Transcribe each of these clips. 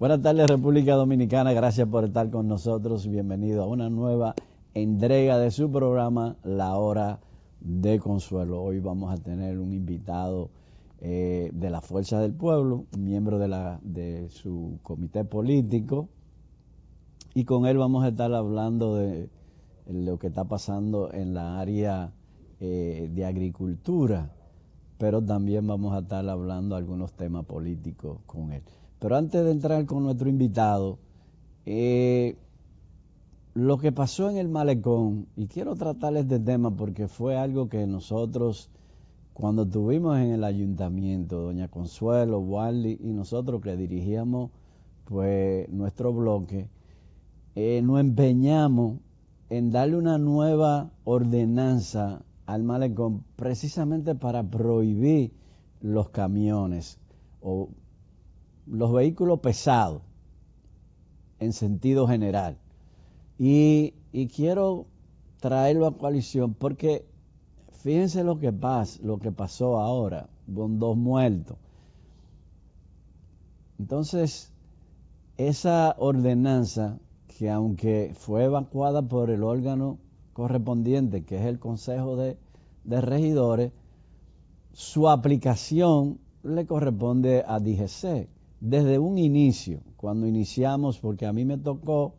Buenas tardes, República Dominicana. Gracias por estar con nosotros. Bienvenido a una nueva entrega de su programa La Hora de Consuelo. Hoy vamos a tener un invitado de la Fuerza del Pueblo, un miembro de su comité político, y con él vamos a estar hablando de lo que está pasando en la área de agricultura, pero también vamos a estar hablando de algunos temas políticos con él. Pero antes de entrar con nuestro invitado, lo que pasó en el malecón, y quiero tratar este tema porque fue algo que nosotros, cuando estuvimos en el ayuntamiento, doña Consuelo, Wally y nosotros que dirigíamos pues nuestro bloque, nos empeñamos en darle una nueva ordenanza al malecón precisamente para prohibir los camiones o los vehículos pesados en sentido general. Y quiero traerlo a coalición porque fíjense lo que pasó ahora con 2 muertos. Entonces, esa ordenanza, que aunque fue evacuada por el órgano correspondiente, que es el Consejo de Regidores, su aplicación le corresponde a DGC. Desde un inicio, cuando iniciamos, porque a mí me tocó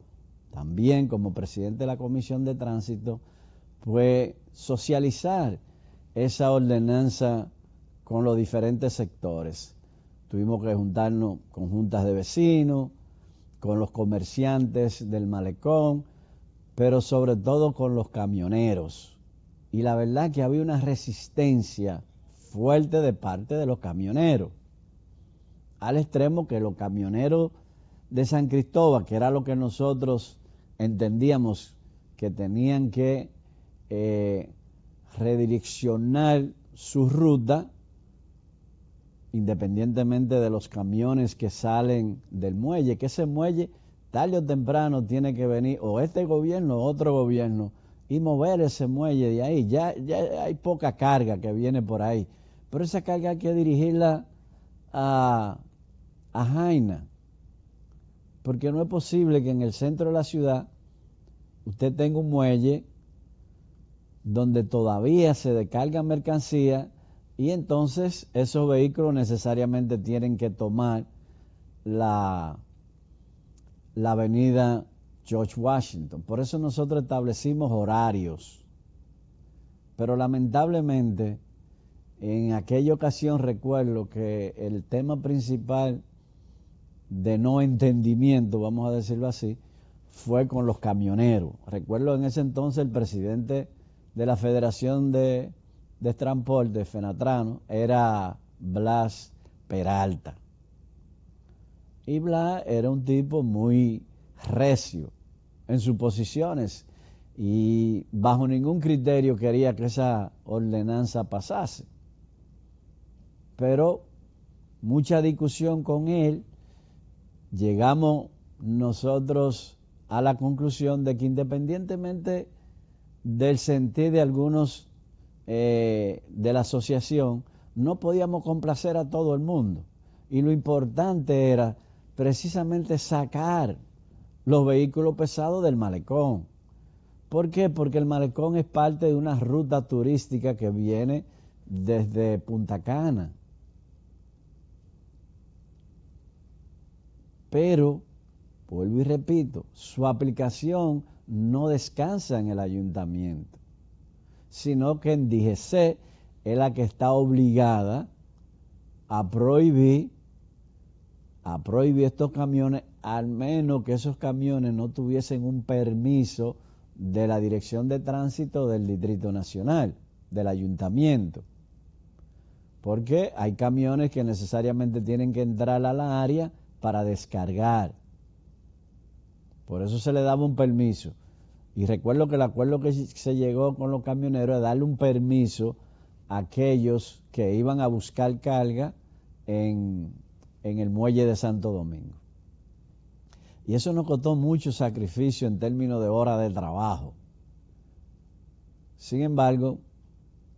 también como presidente de la Comisión de Tránsito, pues socializar esa ordenanza con los diferentes sectores. Tuvimos que juntarnos con juntas de vecinos, con los comerciantes del malecón, pero sobre todo con los camioneros. Y la verdad que había una resistencia fuerte de parte de los camioneros, al extremo que los camioneros de San Cristóbal, que era lo que nosotros entendíamos que tenían que redireccionar su ruta, independientemente de los camiones que salen del muelle, que ese muelle tarde o temprano tiene que venir o este gobierno o otro gobierno y mover ese muelle de ahí. Ya hay poca carga que viene por ahí, pero esa carga hay que dirigirla a Jaina, porque no es posible que en el centro de la ciudad usted tenga un muelle donde todavía se descarga mercancía y entonces esos vehículos necesariamente tienen que tomar la avenida George Washington. Por eso nosotros establecimos horarios, pero lamentablemente en aquella ocasión recuerdo que el tema principal de no entendimiento, vamos a decirlo así, fue con los camioneros. Recuerdo en ese entonces el presidente de la Federación de Transporte, Fenatrano, era Blas Peralta. Y Blas era un tipo muy recio en sus posiciones y bajo ningún criterio quería que esa ordenanza pasase. Pero mucha discusión con él, llegamos nosotros a la conclusión de que independientemente del sentir de algunos de la asociación, no podíamos complacer a todo el mundo. Y lo importante era precisamente sacar los vehículos pesados del malecón. ¿Por qué? Porque el malecón es parte de una ruta turística que viene desde Punta Cana. Pero, vuelvo y repito, su aplicación no descansa en el ayuntamiento, sino que en DGC es la que está obligada a prohibir estos camiones, al menos que esos camiones no tuviesen un permiso de la Dirección de Tránsito del Distrito Nacional, del ayuntamiento. Porque hay camiones que necesariamente tienen que entrar a la área para descargar. Por eso se le daba un permiso. Y recuerdo que el acuerdo que se llegó con los camioneros es darle un permiso a aquellos que iban a buscar carga en el muelle de Santo Domingo. Y eso nos costó mucho sacrificio en términos de horas de trabajo. Sin embargo,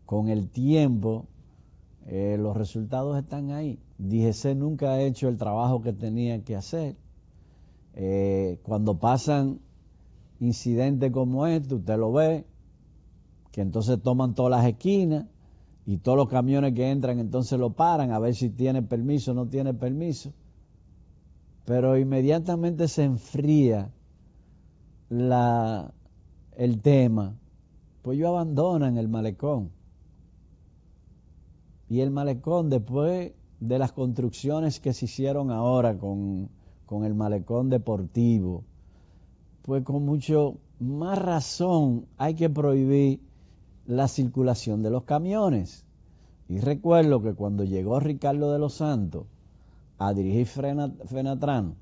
con el tiempo, los resultados están ahí. DGC nunca ha hecho el trabajo que tenía que hacer. Cuando pasan incidentes como este, usted lo ve, que entonces toman todas las esquinas y todos los camiones que entran entonces lo paran a ver si tiene permiso o no tiene permiso. Pero inmediatamente se enfría el tema, pues ellos abandonan el malecón. Y el malecón, después de las construcciones que se hicieron ahora con el malecón deportivo, pues con mucho más razón hay que prohibir la circulación de los camiones. Y recuerdo que cuando llegó Ricardo de los Santos a dirigir Fenatran,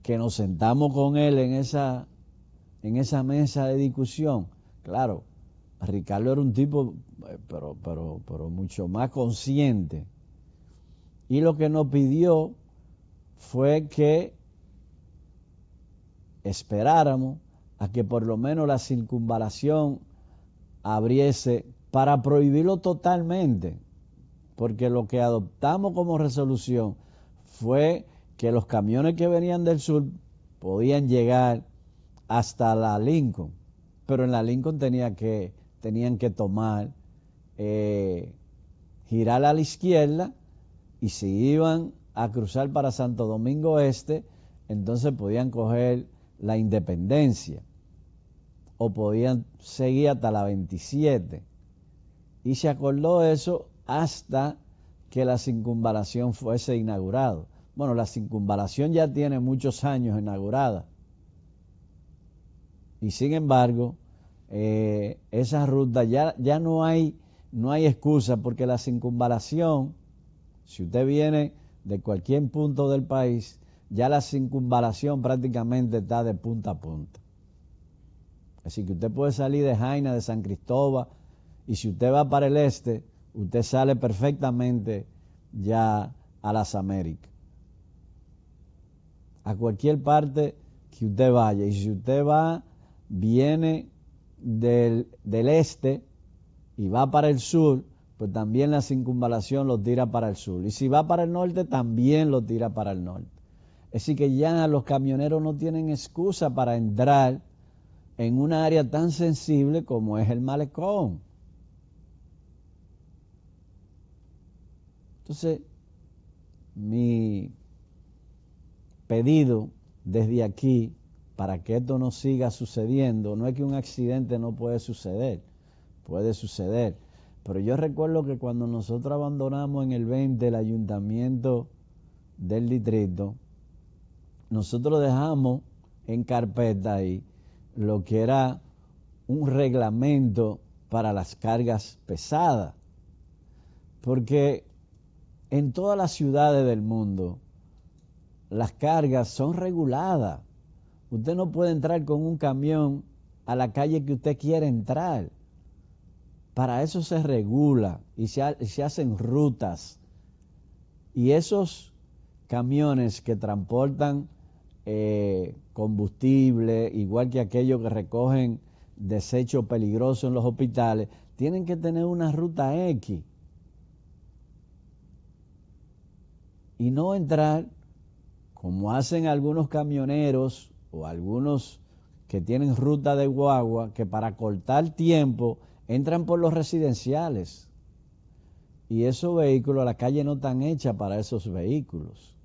que nos sentamos con él en esa mesa de discusión, claro, Ricardo era un tipo pero mucho más consciente, y lo que nos pidió fue que esperáramos a que por lo menos la circunvalación abriese para prohibirlo totalmente, porque lo que adoptamos como resolución fue que los camiones que venían del sur podían llegar hasta la Lincoln, pero en la Lincoln tenían que tomar, girar a la izquierda, y si iban a cruzar para Santo Domingo Este, entonces podían coger la Independencia o podían seguir hasta la 27. Y se acordó eso hasta que la circunvalación fuese inaugurada. Bueno, la circunvalación ya tiene muchos años inaugurada. Y sin embargo, esa ruta ya no hay excusa, porque la circunvalación, si usted viene de cualquier punto del país, ya la circunvalación prácticamente está de punta a punta. Así que usted puede salir de Jaina, de San Cristóbal, y si usted va para el este, usted sale perfectamente ya a las Américas. A cualquier parte que usted vaya. Y si usted viene del este y va para el sur, pues también la circunvalación lo tira para el sur. Y si va para el norte, también lo tira para el norte. Es decir, que ya los camioneros no tienen excusa para entrar en una área tan sensible como es el malecón. Entonces, mi pedido desde aquí, para que esto no siga sucediendo, no es que un accidente no puede suceder, pero yo recuerdo que cuando nosotros abandonamos en el 20 el ayuntamiento del distrito, nosotros dejamos en carpeta ahí lo que era un reglamento para las cargas pesadas, porque en todas las ciudades del mundo las cargas son reguladas. Usted no puede entrar con un camión a la calle que usted quiere entrar. Para eso se regula y se hacen rutas. Y esos camiones que transportan combustible, igual que aquellos que recogen desechos peligrosos en los hospitales, tienen que tener una ruta X. Y no entrar como hacen algunos camioneros o algunos que tienen ruta de guagua, que para cortar tiempo entran por los residenciales. Y esos vehículos, la calle no están hecha para esos vehículos.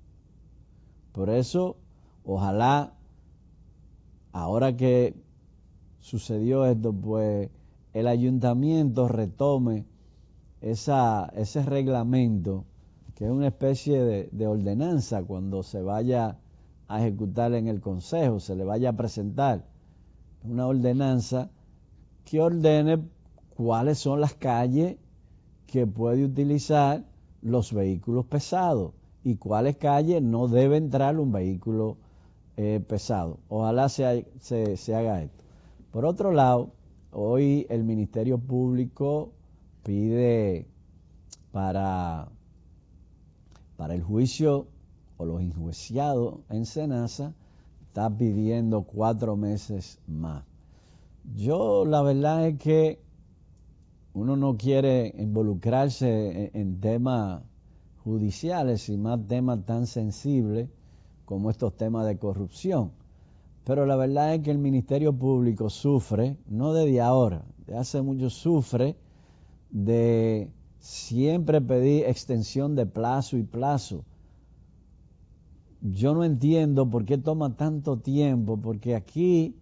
Por eso, ojalá, ahora que sucedió esto, pues el ayuntamiento retome ese reglamento, que es una especie de ordenanza. Cuando se vaya a ejecutar en el consejo, se le vaya a presentar una ordenanza que ordene cuáles son las calles que puede utilizar los vehículos pesados y cuáles calles no debe entrar un vehículo pesado. Ojalá se haga esto. Por otro lado, hoy el Ministerio Público pide para el juicio o los enjuiciados en Senasa, está pidiendo 4 meses más. Yo la verdad es que uno no quiere involucrarse en temas judiciales y más temas tan sensibles, como estos temas de corrupción. Pero la verdad es que el Ministerio Público sufre, no desde ahora, de hace mucho sufre de siempre pedir extensión de plazo y plazo. Yo no entiendo por qué toma tanto tiempo, porque aquí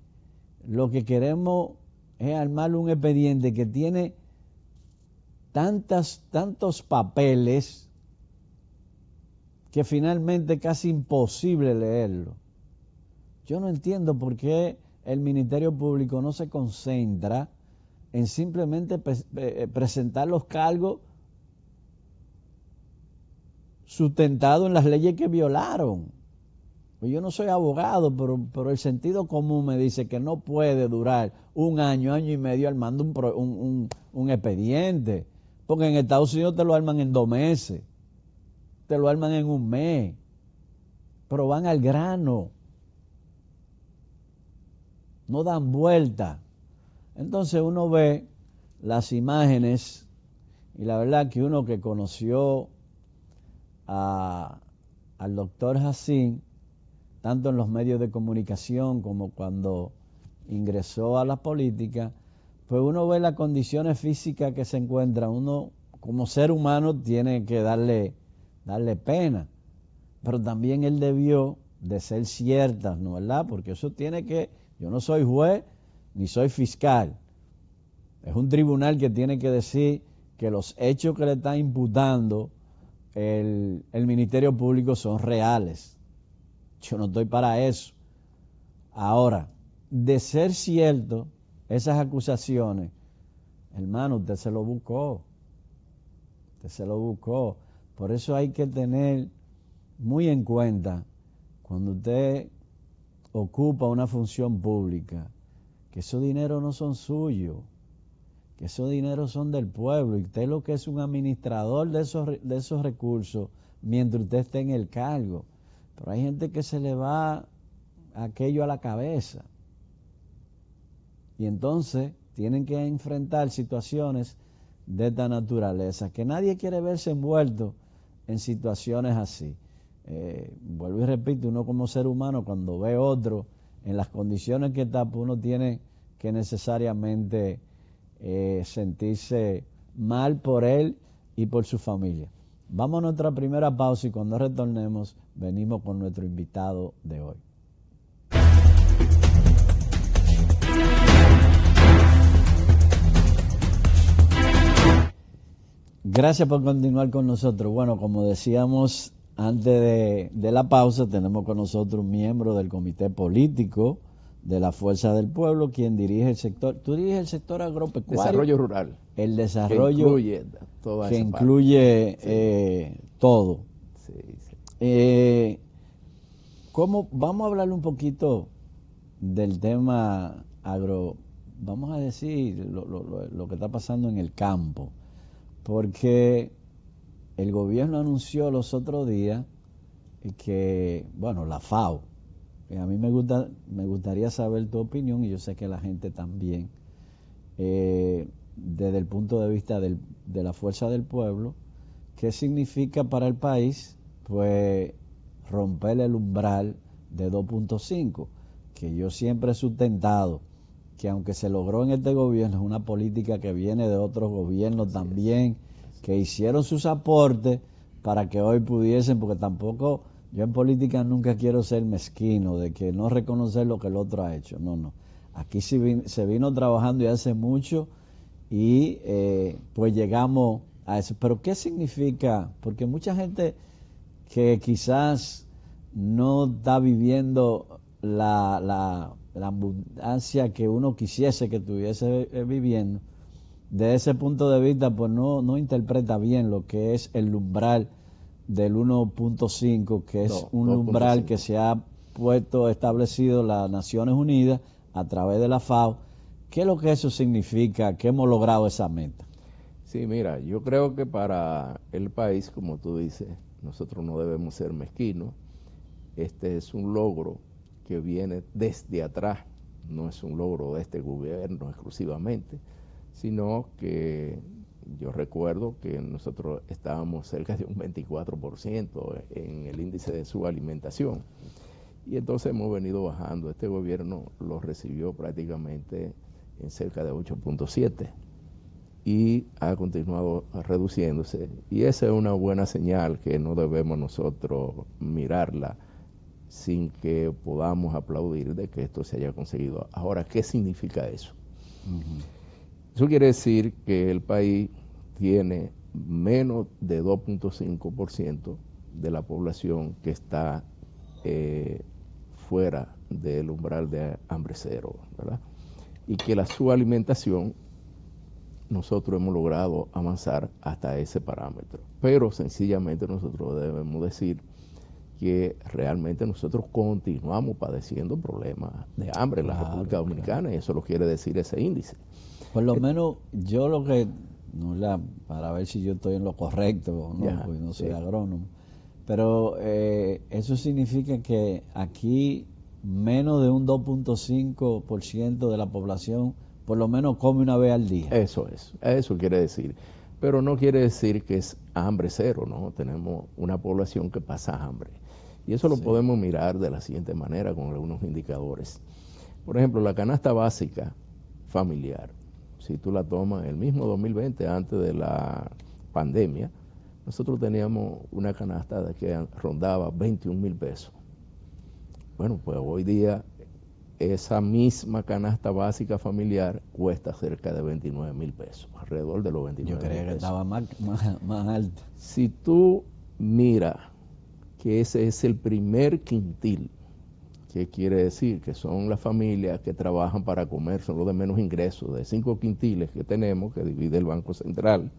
lo que queremos es armar un expediente que tiene tantos papeles que finalmente es casi imposible leerlo. Yo no entiendo por qué el Ministerio Público no se concentra en simplemente presentar los cargos sustentados en las leyes que violaron. Yo no soy abogado, pero el sentido común me dice que no puede durar un año y medio armando un expediente, porque en Estados Unidos te lo arman en 2 meses, te lo arman en 1 mes, pero van al grano, no dan vuelta. Entonces uno ve las imágenes y la verdad que uno que conoció al doctor Hassin, tanto en los medios de comunicación como cuando ingresó a la política, pues uno ve las condiciones físicas que se encuentra. Uno como ser humano tiene que darle pena, pero también él debió de ser ciertas, ¿no verdad? Porque eso tiene que, yo no soy juez ni soy fiscal, es un tribunal que tiene que decir que los hechos que le está imputando el Ministerio Público son reales. Yo no estoy para eso. Ahora, de ser cierto esas acusaciones, hermano, usted se lo buscó. Usted se lo buscó. Por eso hay que tener muy en cuenta cuando usted ocupa una función pública, que esos dineros no son suyos, que esos dineros son del pueblo, y usted lo que es un administrador de esos recursos mientras usted esté en el cargo. Pero hay gente que se le va aquello a la cabeza y entonces tienen que enfrentar situaciones de esta naturaleza, que nadie quiere verse envuelto en situaciones así. Vuelvo y repito, uno como ser humano cuando ve otro en las condiciones que está, pues uno tiene que necesariamente sentirse mal por él y por su familia. Vamos a nuestra primera pausa y cuando retornemos venimos con nuestro invitado de hoy. Gracias por continuar con nosotros. Bueno, como decíamos antes de la pausa, tenemos con nosotros un miembro del comité político de la Fuerza del Pueblo, quien dirige el sector, tú diriges el sector agropecuario. Desarrollo rural. El desarrollo que incluye todo. Sí, sí. Vamos a hablarle un poquito del tema vamos a decir lo que está pasando en el campo, porque el gobierno anunció los otros días que, bueno, la FAO, a mí me gustaría saber tu opinión y yo sé que la gente también, desde el punto de vista de la Fuerza del Pueblo, ¿qué significa para el país? Pues romper el umbral de 2.5, que yo siempre he sustentado que aunque se logró en este gobierno, es una política que viene de otros gobiernos también, que hicieron sus aportes para que hoy pudiesen, porque tampoco, yo en política nunca quiero ser mezquino, de que no reconocer lo que el otro ha hecho, no. Aquí se vino trabajando y hace mucho y pues llegamos a eso. Pero ¿qué significa? Porque mucha gente que quizás no está viviendo la abundancia que uno quisiese que estuviese viviendo, de ese punto de vista pues no interpreta bien lo que es el umbral del 1.5, que es un umbral que se ha establecido las Naciones Unidas a través de la FAO. ¿Qué es lo que eso significa? ¿Qué hemos logrado esa meta? Sí, mira, yo creo que para el país, como tú dices, nosotros no debemos ser mezquinos. Este es un logro que viene desde atrás, no es un logro de este gobierno exclusivamente, sino que Yo recuerdo que nosotros estábamos cerca de un 24% en el índice de subalimentación. Y entonces hemos venido bajando. Este gobierno lo recibió prácticamente en cerca de 8.7 y ha continuado reduciéndose. Y esa es una buena señal que no debemos nosotros mirarla sin que podamos aplaudir de que esto se haya conseguido. Ahora, ¿qué significa eso? Eso quiere decir que el país tiene menos de 2.5% de la población que está fuera del umbral de hambre cero, ¿verdad? Y que la subalimentación nosotros hemos logrado avanzar hasta ese parámetro. Pero sencillamente nosotros debemos decir que realmente nosotros continuamos padeciendo problemas de hambre en la República Dominicana, y eso lo quiere decir ese índice. Por lo menos yo lo que, para ver si yo estoy en lo correcto o no, pues no soy agrónomo, pero eso significa que aquí menos de un 2.5% de la población por lo menos come una vez al día. Eso quiere decir. Pero no quiere decir que es hambre cero, ¿no? Tenemos una población que pasa hambre. Y eso lo podemos mirar de la siguiente manera con algunos indicadores. Por ejemplo, la canasta básica familiar, si tú la tomas el mismo 2020, antes de la pandemia, nosotros teníamos una canasta que rondaba 21,000 pesos. Bueno, pues hoy día esa misma canasta básica familiar cuesta cerca de 29,000 pesos, alrededor de los 29,000 pesos. Yo creía que estaba más alto. Si tú miras que ese es el primer quintil, ¿qué quiere decir? Que son las familias que trabajan para comer, son los de menos ingresos, de 5 quintiles que tenemos, que divide el Banco Central,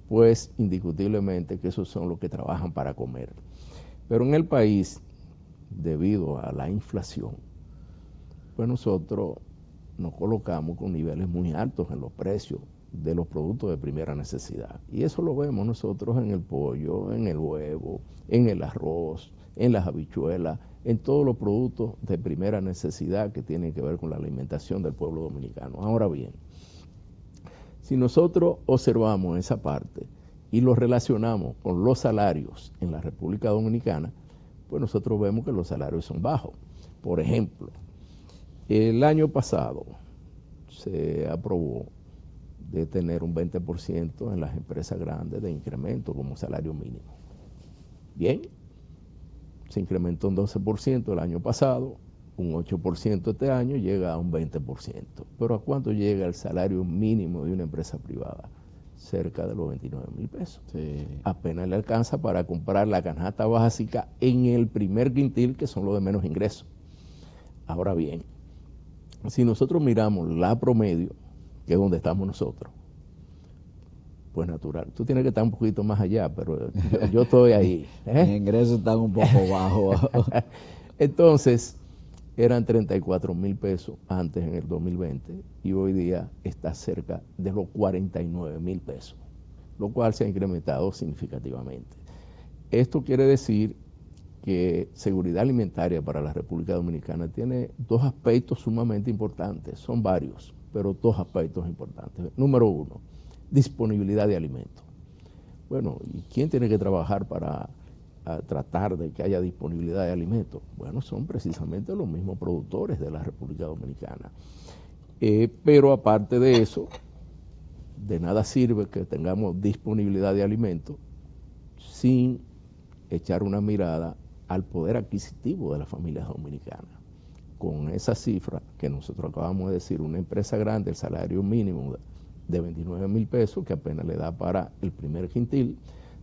pues indiscutiblemente que esos son los que trabajan para comer. Pero en el país, debido a la inflación, pues nosotros nos colocamos con niveles muy altos en los precios de los productos de primera necesidad. Y eso lo vemos nosotros en el pollo, en el huevo, en el arroz, en las habichuelas, en todos los productos de primera necesidad que tienen que ver con la alimentación del pueblo dominicano. Ahora bien, si nosotros observamos esa parte y lo relacionamos con los salarios en la República Dominicana, pues nosotros vemos que los salarios son bajos. Por ejemplo, el año pasado se aprobó de tener un 20% en las empresas grandes de incremento como salario mínimo. Bien, se incrementó un 12% el año pasado, un 8% este año, llega a un 20%. Pero ¿a cuánto llega el salario mínimo de una empresa privada? Cerca de los 29,000 pesos. Sí. Apenas le alcanza para comprar la canasta básica en el primer quintil, que son los de menos ingresos. Ahora bien, si nosotros miramos la promedio, que es donde estamos nosotros, pues natural. Tú tienes que estar un poquito más allá, pero yo estoy ahí. Mis ingresos están un poco bajos. Entonces, eran 34,000 pesos antes en el 2020 y hoy día está cerca de los 49,000 pesos, lo cual se ha incrementado significativamente. Esto quiere decir que seguridad alimentaria para la República Dominicana tiene dos aspectos sumamente importantes, son varios, pero dos aspectos importantes. Número uno, disponibilidad de alimentos. Bueno, ¿y quién tiene que trabajar para tratar de que haya disponibilidad de alimentos? Bueno, son precisamente los mismos productores de la República Dominicana. Pero aparte de eso, de nada sirve que tengamos disponibilidad de alimentos sin echar una mirada al poder adquisitivo de las familias dominicanas. Con esa cifra que nosotros acabamos de decir, una empresa grande, el salario mínimo de 29,000 pesos, que apenas le da para el primer quintil,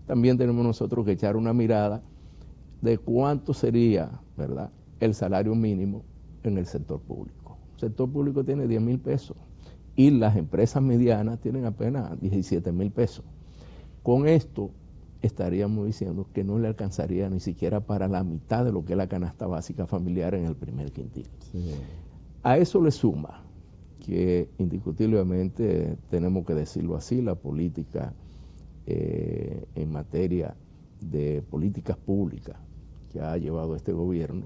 también tenemos nosotros que echar una mirada de cuánto sería, ¿verdad?, el salario mínimo en el sector público. El sector público tiene 10,000 pesos y las empresas medianas tienen apenas 17,000 pesos. Con esto estaríamos diciendo que no le alcanzaría ni siquiera para la mitad de lo que es la canasta básica familiar en el primer quintil. Sí. A eso le suma que indiscutiblemente, tenemos que decirlo así, la política en materia de políticas públicas que ha llevado este gobierno,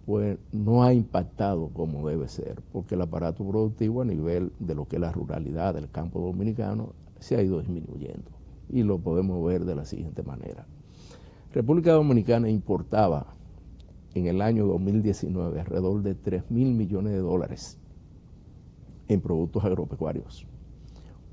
pues no ha impactado como debe ser, porque el aparato productivo a nivel de lo que es la ruralidad del campo dominicano se ha ido disminuyendo. Y lo podemos ver de la siguiente manera. República Dominicana importaba en el año 2019 alrededor de 3.000 millones de dólares en productos agropecuarios.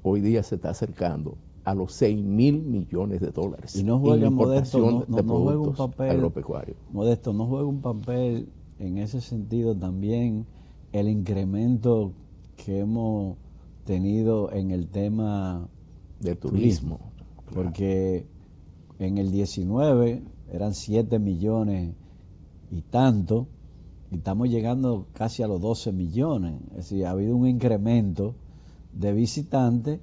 Hoy día se está acercando a los 6.000 millones de dólares y no juega, en importación Modesto, de no juega un productos papel, agropecuarios. Modesto, no juega un papel en ese sentido también el incremento que hemos tenido en el tema del turismo. Porque en el 19 eran 7 millones y tanto, y estamos llegando casi a los 12 millones. Es decir, ha habido un incremento de visitantes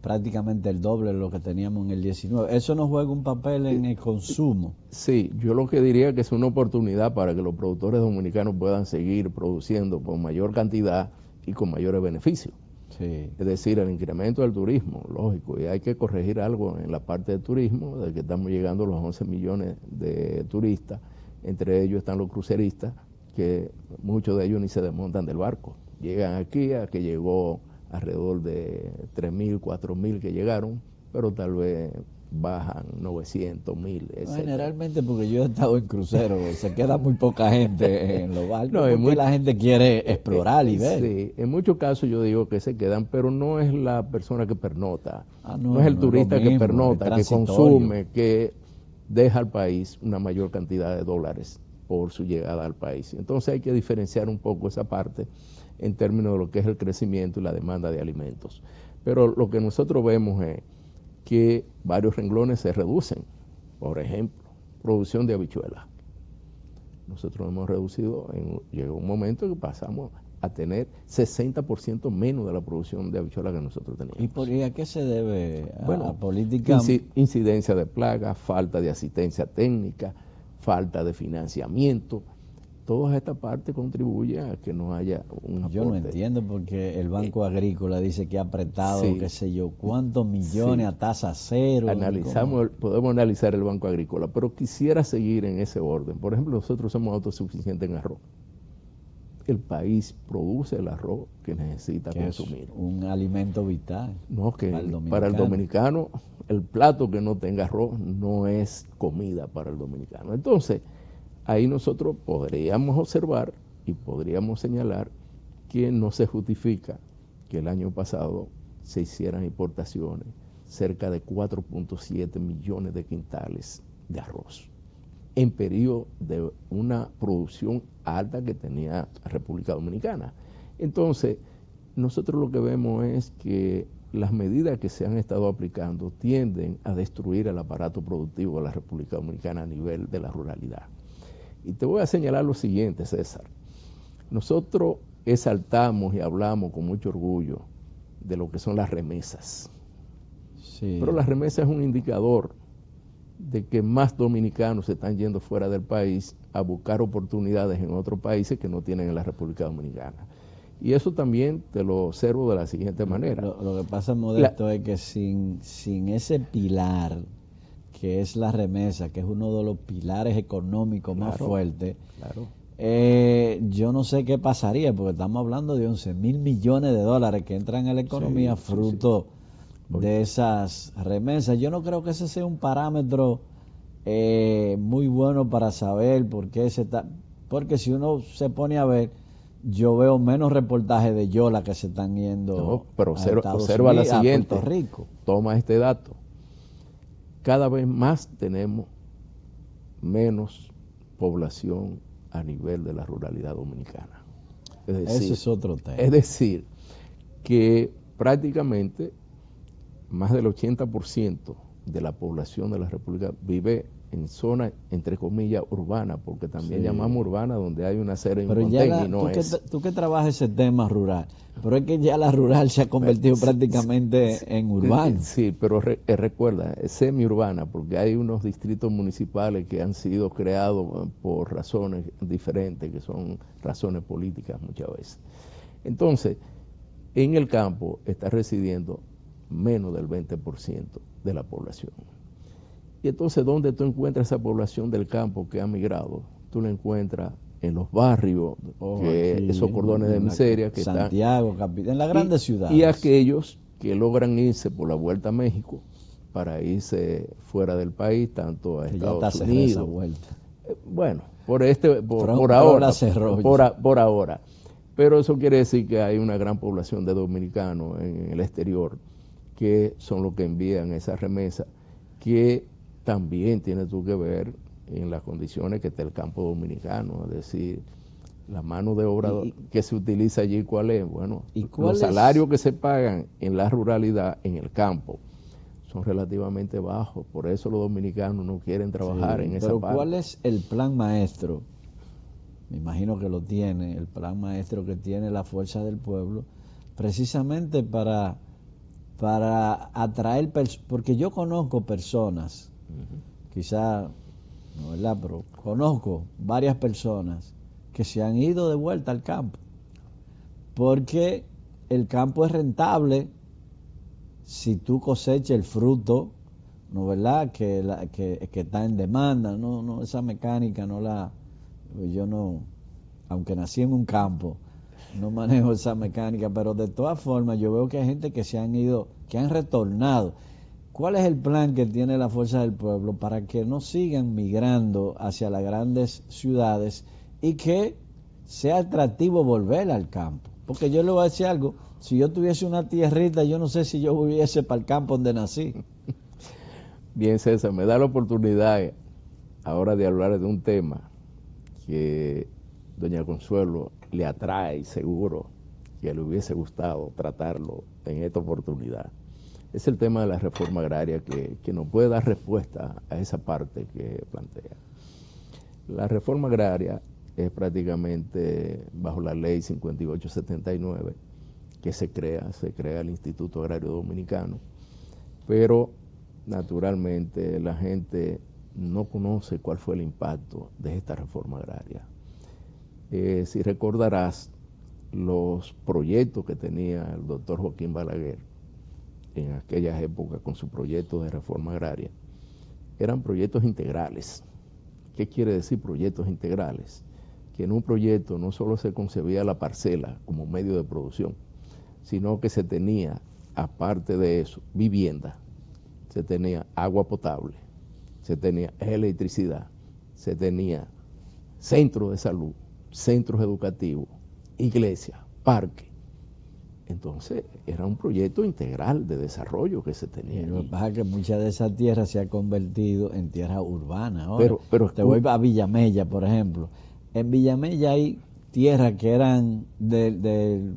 prácticamente el doble de lo que teníamos en el 19. ¿Eso no juega un papel en el consumo? Sí, yo lo que diría que es una oportunidad para que los productores dominicanos puedan seguir produciendo con mayor cantidad y con mayores beneficios. Sí. Es decir, el incremento del turismo, lógico, y hay que corregir algo en la parte del turismo, de que estamos llegando a los 11 millones de turistas, entre ellos están los cruceristas, que muchos de ellos ni se desmontan del barco. Llegan aquí, a que llegó alrededor de 3.000, 4.000 que llegaron, pero tal vez bajan 900, 1.000, etc. Generalmente porque yo he estado en crucero, se queda muy poca gente en los barcos, No, porque la gente quiere explorar y ver. Sí, en muchos casos yo digo que se quedan, pero no es la persona que pernota, no es el no turista es lo mismo, que pernota, que consume, que deja al país una mayor cantidad de dólares por su llegada al país. Entonces hay que diferenciar un poco esa parte en términos de lo que es el crecimiento y la demanda de alimentos. Pero lo que nosotros vemos es que varios renglones se reducen. Por ejemplo, producción de habichuelas. Nosotros hemos reducido, llegó un momento que pasamos a tener 60% menos de la producción de habichuelas que nosotros teníamos. ¿Y a qué se debe? Bueno, a política. Incidencia de plagas, falta de asistencia técnica, falta de financiamiento. Toda esta parte contribuye a que no haya un aporte. Yo no entiendo porque el Banco Agrícola dice que ha apretado, qué sé yo, cuántos millones a tasa cero. Podemos analizar el Banco Agrícola, pero quisiera seguir en ese orden. Por ejemplo, nosotros somos autosuficientes en arroz. El país produce el arroz que necesita consumir. Es un alimento vital. No, que para el dominicano, el plato que no tenga arroz no es comida para el dominicano. Entonces, ahí nosotros podríamos observar y podríamos señalar que no se justifica que el año pasado se hicieran importaciones cerca de 4.7 millones de quintales de arroz en periodo de una producción alta que tenía República Dominicana. Entonces, nosotros lo que vemos es que las medidas que se han estado aplicando tienden a destruir el aparato productivo de la República Dominicana a nivel de la ruralidad. Y te voy a señalar lo siguiente, César. Nosotros exaltamos y hablamos con mucho orgullo de lo que son las remesas. Sí. Pero las remesas es un indicador de que más dominicanos se están yendo fuera del país a buscar oportunidades en otros países que no tienen en la República Dominicana. Y eso también te lo observo de la siguiente manera. Lo que pasa, Modesto, es que sin ese pilar que es la remesa, que es uno de los pilares económicos más fuertes, yo no sé qué pasaría, porque estamos hablando de 11.000 millones de dólares que entran en la economía fruto de esas remesas. Yo no creo que ese sea un parámetro muy bueno para saber por qué se está, porque si uno se pone a ver, yo veo menos reportajes de yola que se están yendo pero a Estados observa Unidos, la siguiente, a Puerto Rico. Toma este dato. Cada vez más tenemos menos población a nivel de la ruralidad dominicana. Es decir, ese es otro tema. Es decir, que prácticamente más del 80% de la población de la República vive en zonas, entre comillas, urbanas, porque también llamamos urbana donde hay una serie de montañas y no es. Tú que trabajas ese tema rural, pero es que ya la rural se ha convertido prácticamente en urbana. Sí, pero recuerda, es semi-urbana, porque hay unos distritos municipales que han sido creados por razones diferentes, que son razones políticas muchas veces. Entonces, en el campo está residiendo menos del 20% de la población. Y entonces, ¿dónde tú encuentras esa población del campo que ha migrado? Tú la encuentras en los barrios, esos cordones de miseria que Santiago, en las grandes ciudades. Y aquellos que logran irse por la vuelta a México para irse fuera del país, tanto a Estados Unidos. Esa vuelta. Bueno, por ahora, por ahora. Pero eso quiere decir que hay una gran población de dominicanos en el exterior que son los que envían esa remesa, que también tiene tú que ver en las condiciones que está el campo dominicano, es decir, la mano de obra que se utiliza allí, ¿cuál es? Bueno, los salarios que se pagan en la ruralidad, en el campo, son relativamente bajos, por eso los dominicanos no quieren trabajar en esa parte. Pero ¿cuál es el plan maestro? Me imagino que lo tiene, el plan maestro que tiene la Fuerza del Pueblo, precisamente para atraer, porque yo conozco personas, quizá, no, ¿verdad? Pero conozco varias personas que se han ido de vuelta al campo, porque el campo es rentable si tú cosechas el fruto, ¿no, verdad? Que está en demanda, no, esa mecánica yo no, aunque nací en un campo, no manejo esa mecánica, pero de todas formas yo veo que hay gente que se han ido, que han retornado. ¿Cuál es el plan que tiene la Fuerza del Pueblo para que no sigan migrando hacia las grandes ciudades y que sea atractivo volver al campo? Porque yo le voy a decir algo, si yo tuviese una tierrita, yo no sé si yo volviese para el campo donde nací. Bien, César, me da la oportunidad ahora de hablar de un tema que doña Consuelo le atrae, seguro que le hubiese gustado tratarlo en esta oportunidad. Es el tema de la reforma agraria que nos puede dar respuesta a esa parte que plantea. La reforma agraria es prácticamente bajo la ley 5879 que se crea el Instituto Agrario Dominicano, pero naturalmente la gente no conoce cuál fue el impacto de esta reforma agraria. Si recordarás los proyectos que tenía el doctor Joaquín Balaguer en aquellas épocas con su proyecto de reforma agraria, eran proyectos integrales. ¿Qué quiere decir proyectos integrales? Que en un proyecto no solo se concebía la parcela como medio de producción, sino que se tenía, aparte de eso, vivienda, se tenía agua potable, se tenía electricidad, se tenía centros de salud, centros educativos, iglesias, parques. Entonces era un proyecto integral de desarrollo que se tenía. Lo que pasa es que mucha de esa tierra se ha convertido en tierra urbana ahora. Pero te voy a Villamella, por ejemplo. En Villamella hay tierras que eran del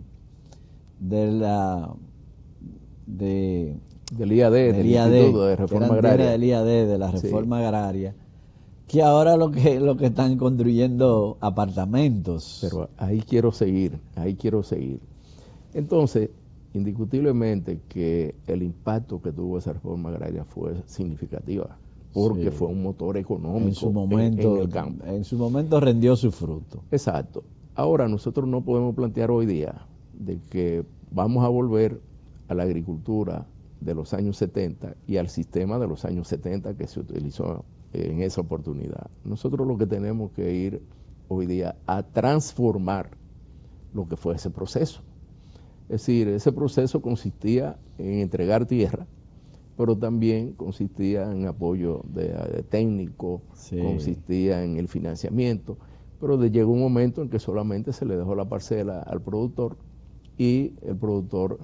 IAD, del Instituto de Reforma Agraria. Del IAD, de la Reforma Agraria, que ahora lo que están construyendo apartamentos. Pero ahí quiero seguir. Entonces, indiscutiblemente que el impacto que tuvo esa reforma agraria fue significativa, porque fue un motor económico en el campo. En su momento rendió su fruto. Exacto. Ahora nosotros no podemos plantear hoy día de que vamos a volver a la agricultura de los años 70 y al sistema de los años 70 que se utilizó en esa oportunidad. Nosotros lo que tenemos que ir hoy día a transformar lo que fue ese proceso. Es decir, ese proceso consistía en entregar tierra, pero también consistía en apoyo de técnico, consistía en el financiamiento, pero llegó un momento en que solamente se le dejó la parcela al productor y el productor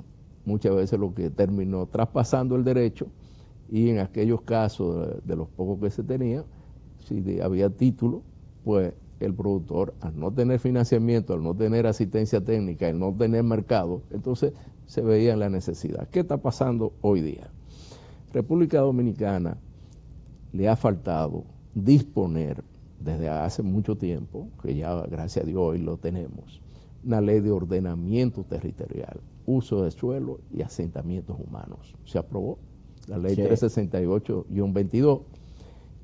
muchas veces lo que terminó traspasando el derecho, y en aquellos casos de los pocos que se tenía, si había título, pues el productor, al no tener financiamiento, al no tener asistencia técnica, al no tener mercado, entonces se veía en la necesidad. ¿Qué está pasando hoy día? República Dominicana le ha faltado disponer desde hace mucho tiempo, que ya gracias a Dios hoy lo tenemos, una ley de ordenamiento territorial, uso de suelo y asentamientos humanos. Se aprobó la ley 368-22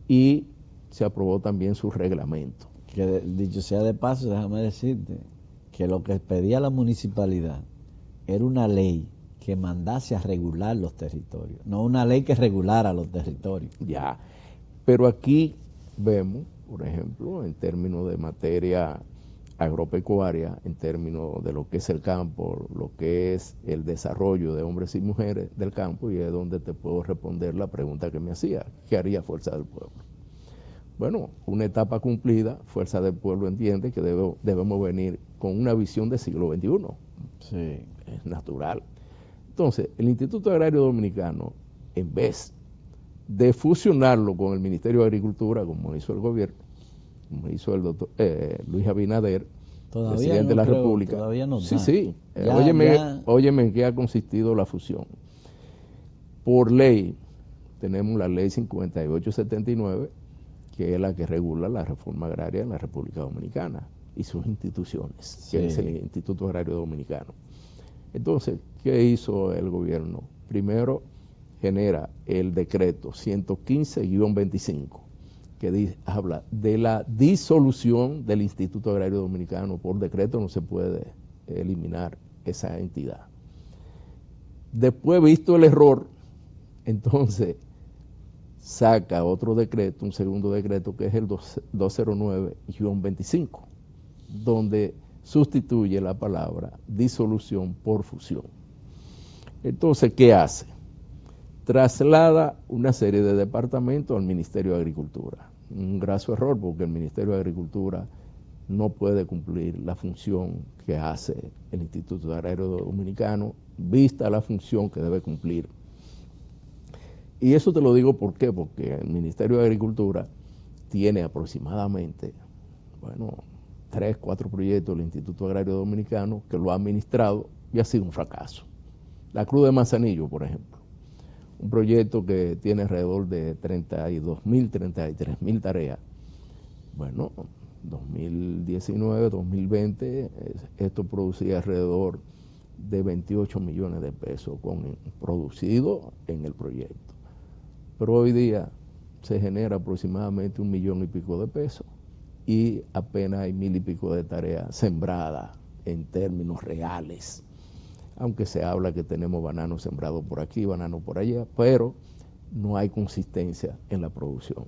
y se aprobó también su reglamento. Que dicho sea de paso, déjame decirte que lo que pedía la municipalidad era una ley que mandase a regular los territorios, no una ley que regulara los territorios. Ya, pero aquí vemos, por ejemplo, en términos de materia agropecuaria en términos de lo que es el campo, lo que es el desarrollo de hombres y mujeres del campo, y es donde te puedo responder la pregunta que me hacía: ¿qué haría Fuerza del Pueblo? Bueno, una etapa cumplida. Fuerza del Pueblo entiende que debemos venir con una visión del siglo XXI. Sí. Es natural. Entonces, el Instituto Agrario Dominicano, en vez de fusionarlo con el Ministerio de Agricultura, como hizo el gobierno, como hizo el doctor Luis Abinader, Todavía presidente no de la creo, República. todavía no Sí, da. sí. Ya. Óyeme en qué ha consistido la fusión. Por ley, tenemos la ley 5879, que es la que regula la reforma agraria en la República Dominicana y sus instituciones, que es el Instituto Agrario Dominicano. Entonces, ¿qué hizo el gobierno? Primero, genera el decreto 115-25, que habla de la disolución del Instituto Agrario Dominicano. Por decreto no se puede eliminar esa entidad. Después, visto el error, entonces saca otro decreto, un segundo decreto, que es el 209-25, donde sustituye la palabra disolución por fusión. Entonces, ¿qué hace? Traslada una serie de departamentos al Ministerio de Agricultura. Un graso error, porque el Ministerio de Agricultura no puede cumplir la función que hace el Instituto Agrario Dominicano, vista la función que debe cumplir. Y eso te lo digo ¿por qué? Porque el Ministerio de Agricultura tiene aproximadamente, 3, 4 proyectos del Instituto Agrario Dominicano que lo ha administrado y ha sido un fracaso. La Cruz de Manzanillo, por ejemplo, un proyecto que tiene alrededor de 32.000, 33.000 tareas. 2019, 2020, esto producía alrededor de 28 millones de pesos producido en el proyecto. Pero hoy día se genera aproximadamente 1 millón y pico de pesos y apenas hay 1.000 y pico de tareas sembradas en términos reales. Aunque se habla que tenemos bananos sembrados por aquí, bananos por allá, pero no hay consistencia en la producción.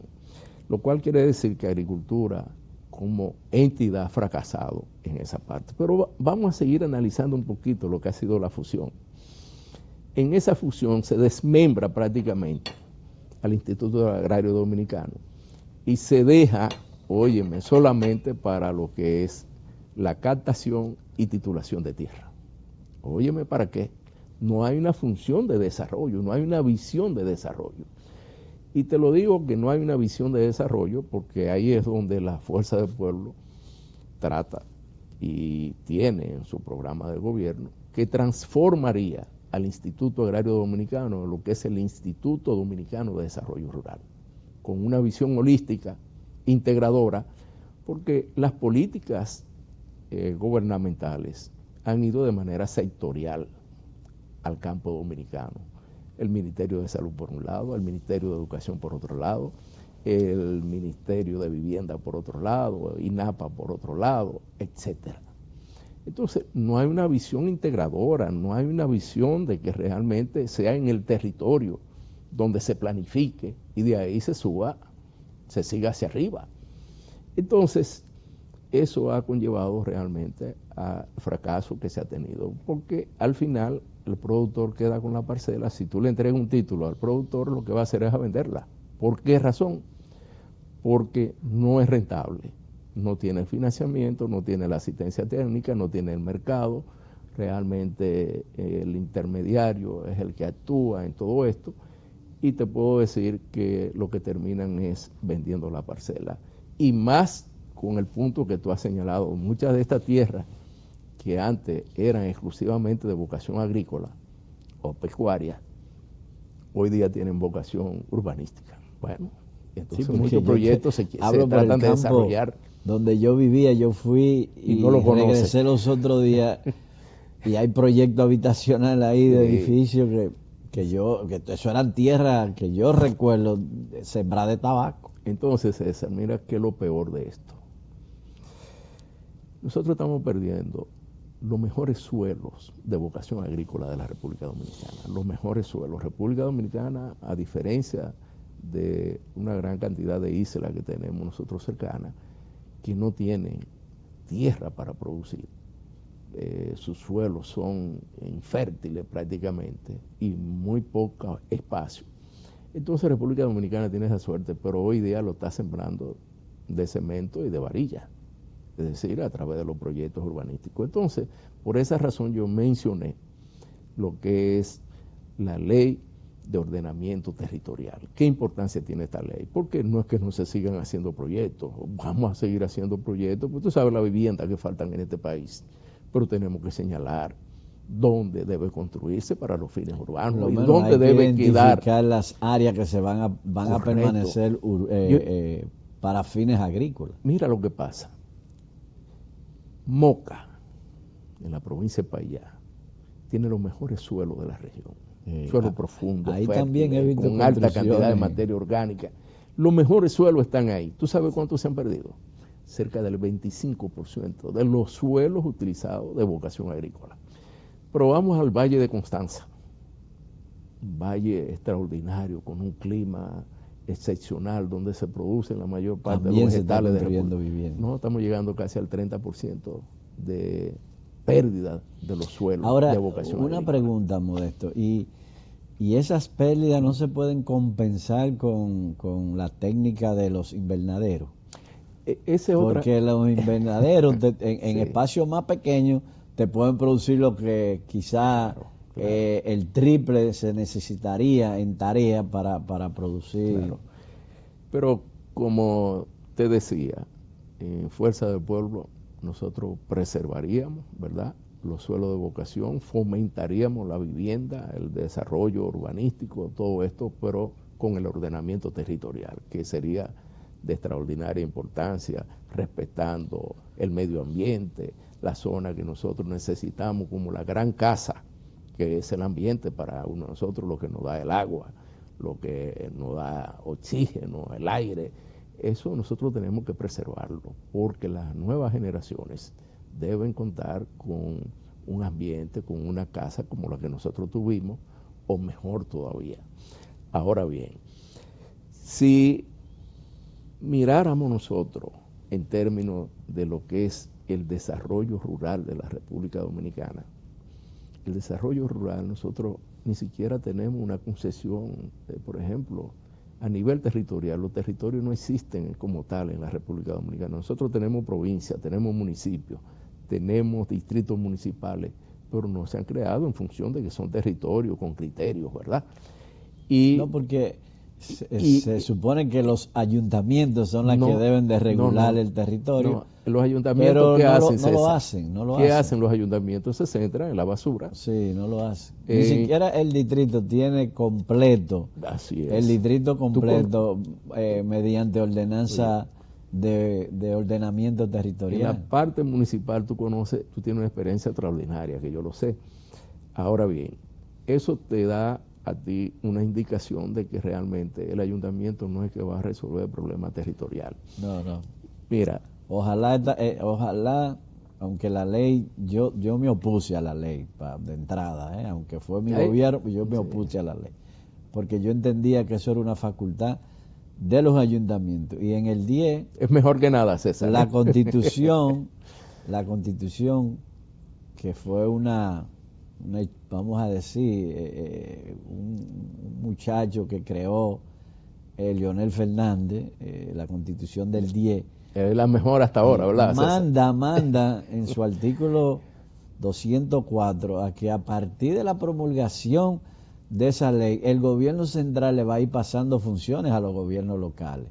Lo cual quiere decir que Agricultura como entidad ha fracasado en esa parte. Pero vamos a seguir analizando un poquito lo que ha sido la fusión. En esa fusión se desmembra prácticamente al Instituto Agrario Dominicano y se deja, óyeme, solamente para lo que es la captación y titulación de tierra. Óyeme, ¿para qué? No hay una función de desarrollo, no hay una visión de desarrollo. Y te lo digo que no hay una visión de desarrollo porque ahí es donde la Fuerza del Pueblo trata y tiene en su programa de gobierno que transformaría al Instituto Agrario Dominicano en lo que es el Instituto Dominicano de Desarrollo Rural, con una visión holística, integradora, porque las políticas gubernamentales han ido de manera sectorial al campo dominicano. El Ministerio de Salud por un lado, el Ministerio de Educación por otro lado, el Ministerio de Vivienda por otro lado, INAPA por otro lado, etcétera. Entonces, no hay una visión integradora, no hay una visión de que realmente sea en el territorio donde se planifique y de ahí se suba, se siga hacia arriba. Entonces, eso ha conllevado realmente al fracaso que se ha tenido, porque al final el productor queda con la parcela. Si tú le entregas un título al productor, lo que va a hacer es a venderla. ¿Por qué razón? Porque no es rentable, no tiene el financiamiento, no tiene la asistencia técnica, no tiene el mercado, realmente el intermediario es el que actúa en todo esto, y te puedo decir que lo que terminan es vendiendo la parcela. Y más con el punto que tú has señalado, muchas de estas tierras que antes eran exclusivamente de vocación agrícola o pecuaria, hoy día tienen vocación urbanística. Entonces sí, muchos proyectos se tratan de desarrollar. Donde yo vivía, yo fui y no lo regresé los otros días y hay proyectos habitacionales ahí de edificios que eso eran tierras que yo recuerdo sembrar de tabaco. Entonces, César, mira qué es lo peor de esto. Nosotros estamos perdiendo los mejores suelos de vocación agrícola de la República Dominicana, los mejores suelos. República Dominicana, a diferencia de una gran cantidad de islas que tenemos nosotros cercanas, que no tienen tierra para producir. Sus suelos son infértiles prácticamente y muy poco espacio. Entonces República Dominicana tiene esa suerte, pero hoy día lo está sembrando de cemento y de varilla, es decir, a través de los proyectos urbanísticos. Entonces, por esa razón yo mencioné lo que es la ley de ordenamiento territorial. ¿Qué importancia tiene esta ley? Porque no es que no se sigan haciendo proyectos, vamos a seguir haciendo proyectos, porque tú sabes la vivienda que faltan en este país, pero tenemos que señalar dónde debe construirse para los fines urbanos y dónde debe quedar las áreas que se van a permanecer para fines agrícolas. Mira lo que pasa. Moca, en la provincia de Payá, tiene los mejores suelos de la región. Suelo profundo, ahí fértil, también he visto con alta cantidad de materia orgánica. Los mejores suelos están ahí. ¿Tú sabes cuántos se han perdido? Cerca del 25% de los suelos utilizados de vocación agrícola. Pero vamos al Valle de Constanza, un valle extraordinario con un clima excepcional donde se producen la mayor parte de los vegetales de República. No, estamos llegando casi al 30% de pérdida de los suelos de vocación agrícola. Una pregunta, Modesto, y esas pérdidas no se pueden compensar con la técnica de los invernaderos. Porque los invernaderos en espacios más pequeños te pueden producir lo que quizá el triple se necesitaría en tarea para producir. Claro. Pero como te decía, en Fuerza del Pueblo nosotros preservaríamos, ¿verdad?, los suelos de vocación, fomentaríamos la vivienda, el desarrollo urbanístico, todo esto, pero con el ordenamiento territorial, que sería de extraordinaria importancia, respetando el medio ambiente, la zona que nosotros necesitamos como la gran casa, que es el ambiente para nosotros, lo que nos da el agua, lo que nos da oxígeno, el aire. Eso nosotros tenemos que preservarlo, porque las nuevas generaciones deben contar con un ambiente, con una casa como la que nosotros tuvimos, o mejor todavía. Ahora bien, si miráramos nosotros en términos de lo que es el desarrollo rural de la República Dominicana, el desarrollo rural nosotros ni siquiera tenemos una concesión, por ejemplo, a nivel territorial. Los territorios no existen como tal en la República Dominicana. Nosotros tenemos provincias, tenemos municipios, tenemos distritos municipales, pero no se han creado en función de que son territorios con criterios, ¿verdad? No, porque se supone que los ayuntamientos son los que deben de regular el territorio. Los ayuntamientos, ¿qué hacen? No lo hacen. ¿Qué hacen los ayuntamientos? Se centran en la basura. Sí, no lo hacen. Ni siquiera el distrito tiene completo. Así es. El distrito completo mediante ordenanza de ordenamiento territorial. En la parte municipal tú tienes una experiencia extraordinaria, que yo lo sé. Ahora bien, eso te da a ti una indicación de que realmente el ayuntamiento no es que va a resolver el problema territorial. No. Mira, ojalá, aunque la ley, yo me opuse a la ley de entrada, aunque fue mi gobierno, yo me opuse a la ley, porque yo entendía que eso era una facultad de los ayuntamientos. Y en el 10... Es mejor que nada, César. La constitución, que fue vamos a decir, un muchacho que creó Leonel Fernández, la constitución del 10. Es la mejor hasta ahora, ¿verdad? Manda en su artículo 204 a que a partir de la promulgación de esa ley, el gobierno central le va a ir pasando funciones a los gobiernos locales.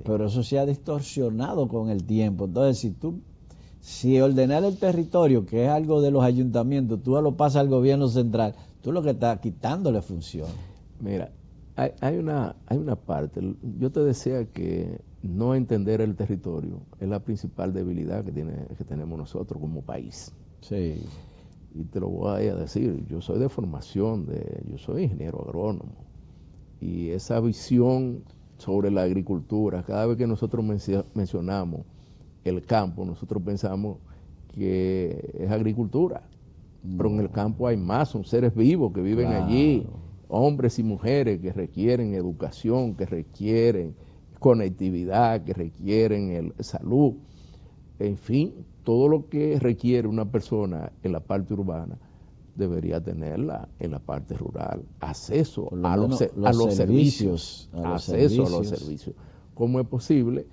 Pero eso se ha distorsionado con el tiempo. Entonces, si ordenar el territorio, que es algo de los ayuntamientos, tú lo pasas al gobierno central, tú lo que estás quitándole funciones. Mira, hay una parte, yo te decía que no entender el territorio es la principal debilidad que tenemos nosotros como país. Sí. Y te lo voy a decir, yo soy de formación, yo soy ingeniero agrónomo, y esa visión sobre la agricultura, cada vez que nosotros mencionamos el campo, nosotros pensamos que es agricultura, pero en el campo hay más, son seres vivos que viven allí, hombres y mujeres que requieren educación, que requieren conectividad, que requieren salud. en fin, todo lo que requiere una persona en la parte urbana debería tenerla en la parte rural. Acceso a los servicios. Acceso a los servicios. ¿Cómo es posible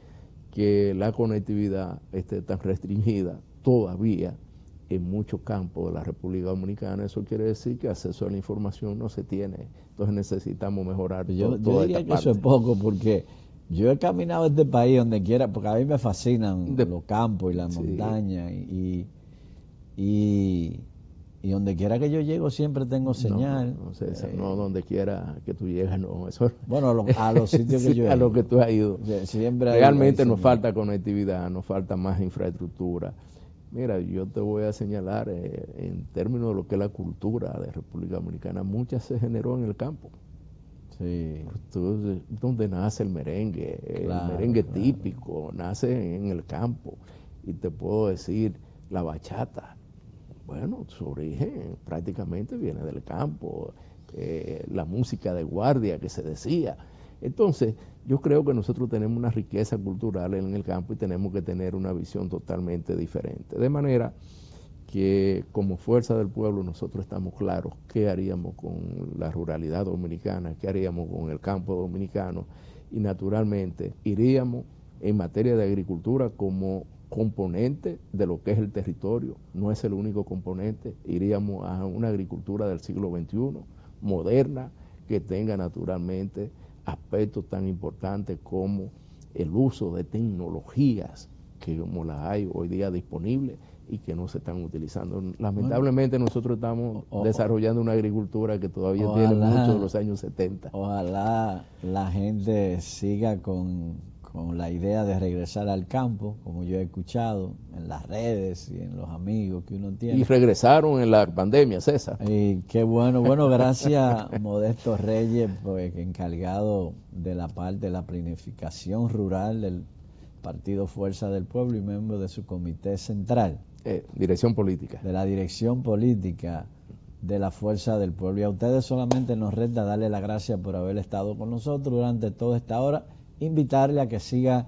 que la conectividad esté tan restringida todavía en muchos campos de la República Dominicana? Eso quiere decir que acceso a la información no se tiene. Entonces necesitamos mejorar yo toda diría esta que parte. eso es poco, porque yo he caminado este país donde quiera, porque a mí me fascinan los campos y las montañas, y donde quiera que yo llego siempre tengo señal. No, César, no donde quiera que tú llegues, no. Eso, bueno, a los sitios que yo he ido. A los que tú has ido. Siempre realmente nos falta conectividad, nos falta más infraestructura. Mira, yo te voy a señalar, en términos de lo que es la cultura de República Dominicana, mucha se generó en el campo. Sí. Entonces, donde nace el merengue típico, nace en el campo. Y te puedo decir, la bachata, bueno, su origen prácticamente viene del campo, la música de guardia que se decía. Entonces, yo creo que nosotros tenemos una riqueza cultural en el campo y tenemos que tener una visión totalmente diferente. De manera que como fuerza del pueblo nosotros estamos claros qué haríamos con la ruralidad dominicana, qué haríamos con el campo dominicano, y naturalmente iríamos en materia de agricultura como componente de lo que es el territorio, no es el único componente, iríamos a una agricultura del siglo XXI, moderna, que tenga naturalmente aspectos tan importantes como el uso de tecnologías que como las hay hoy día disponibles y que no se están utilizando. Lamentablemente nosotros estamos desarrollando una agricultura que todavía tiene mucho de los años 70. Ojalá la gente siga con la idea de regresar al campo, como yo he escuchado en las redes y en los amigos que uno tiene. Y regresaron en la pandemia, César. Y qué bueno. Bueno, gracias Modesto Reyes, pues, encargado de la parte de la planificación rural del Partido Fuerza del Pueblo y miembro de su comité central. Dirección política. De la dirección política de la Fuerza del Pueblo. Y a ustedes solamente nos resta darle las gracias por haber estado con nosotros durante toda esta hora. Invitarle a que siga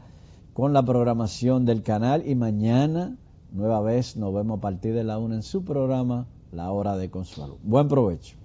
con la programación del canal, y mañana nueva vez nos vemos a partir de la 1 en su programa La Hora de Consuelo. Buen provecho.